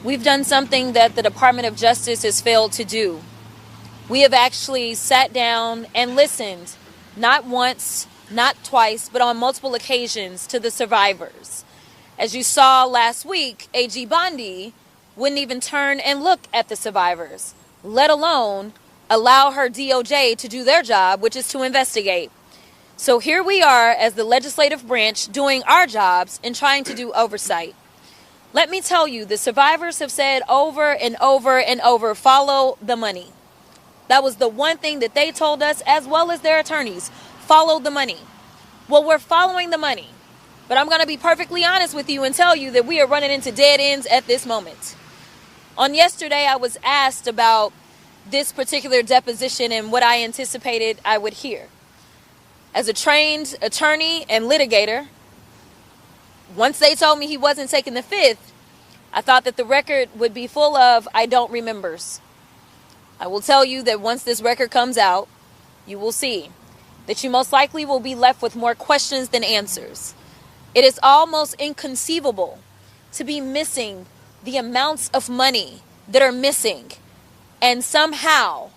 We've done something that the Department of Justice has failed to do. We have actually sat down and listened, not once, not twice, but on multiple occasions to the survivors. As you saw last week, AG Bondi wouldn't even turn and look at the survivors, let alone allow her DOJ to do their job, which is to investigate. So here we are as the legislative branch doing our jobs and trying to do oversight. Let me tell you, the survivors have said over and over and over, follow the money. That was the one thing that they told us, as well as their attorneys, follow the money. Well, we're following the money, but I'm going to be perfectly honest with you and tell you that we are running into dead ends at this moment. On yesterday, I was asked about this particular deposition and what I anticipated I would hear. As a trained attorney and litigator, once they told me he wasn't taking the fifth, I thought that the record would be full of I don't remembers. I will tell you that once this record comes out, you will see that you most likely will be left with more questions than answers. It is almost inconceivable to be missing the amounts of money that are missing, and somehow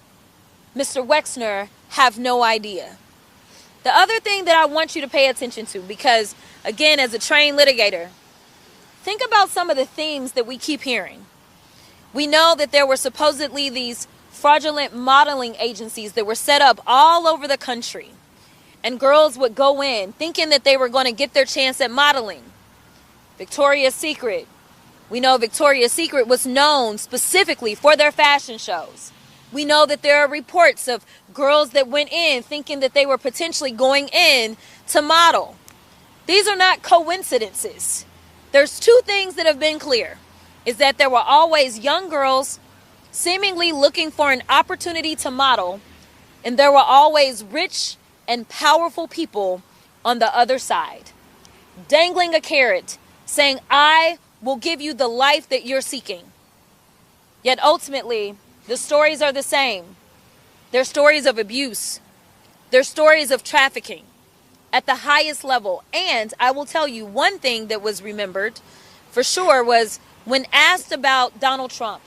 Mr. Wexner have no idea. The other thing that I want you to pay attention to, because again, as a trained litigator, think about some of the themes that we keep hearing. We know that there were supposedly these fraudulent modeling agencies that were set up all over the country, and girls would go in thinking that they were going to get their chance at modeling. Victoria's Secret. We know Victoria's Secret was known specifically for their fashion shows. We know that there are reports of girls that went in thinking that they were potentially going in to model. These are not coincidences. There's two things that have been clear, is that there were always young girls seemingly looking for an opportunity to model, and there were always rich and powerful people on the other side, dangling a carrot, saying, I will give you the life that you're seeking. Yet ultimately, the stories are the same. They're stories of abuse. They're stories of trafficking at the highest level. And I will tell you one thing that was remembered for sure was when asked about Donald Trump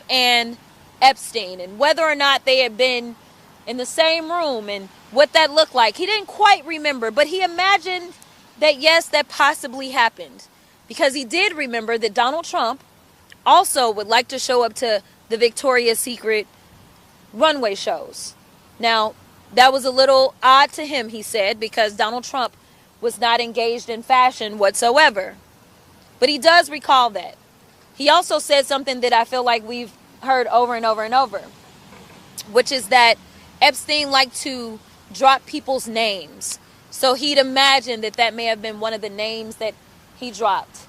and Epstein, and whether or not they had been in the same room and what that looked like. He didn't quite remember, but he imagined that yes, that possibly happened, because he did remember that Donald Trump also would like to show up to the Victoria's Secret runway shows. Now, that was a little odd to him, he said, because Donald Trump was not engaged in fashion whatsoever. But he does recall that. He also said something that I feel like we've heard over and over and over, which is that Epstein liked to drop people's names. So he'd imagine that that may have been one of the names that he dropped.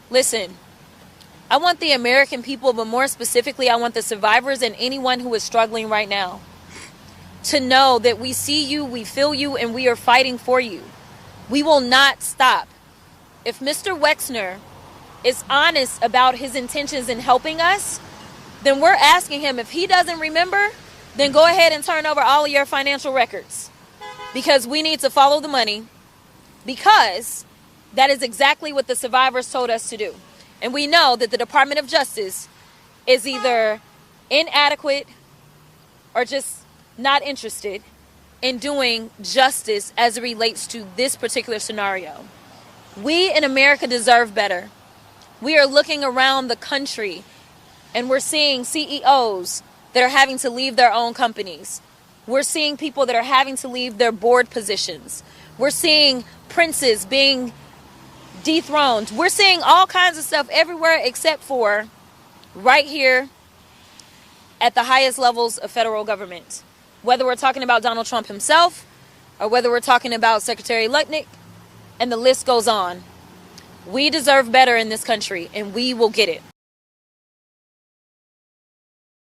Listen, I want the American people, but more specifically, I want the survivors and anyone who is struggling right now to know that we see you, we feel you, and we are fighting for you. We will not stop. If Mr. Wexner is honest about his intentions in helping us, then we're asking him, if he doesn't remember, then go ahead and turn over all of your financial records, because we need to follow the money, because that is exactly what the survivors told us to do. And we know that the Department of Justice is either inadequate or just not interested in doing justice as it relates to this particular scenario. We in America deserve better. We are looking around the country and we're seeing CEOs that are having to leave their own companies. We're seeing people that are having to leave their board positions. We're seeing princes being dethroned. We're seeing all kinds of stuff everywhere except for right here at the highest levels of federal government. Whether we're talking about Donald Trump himself or whether we're talking about Secretary Lutnick, and the list goes on. We deserve better in this country, and we will get it.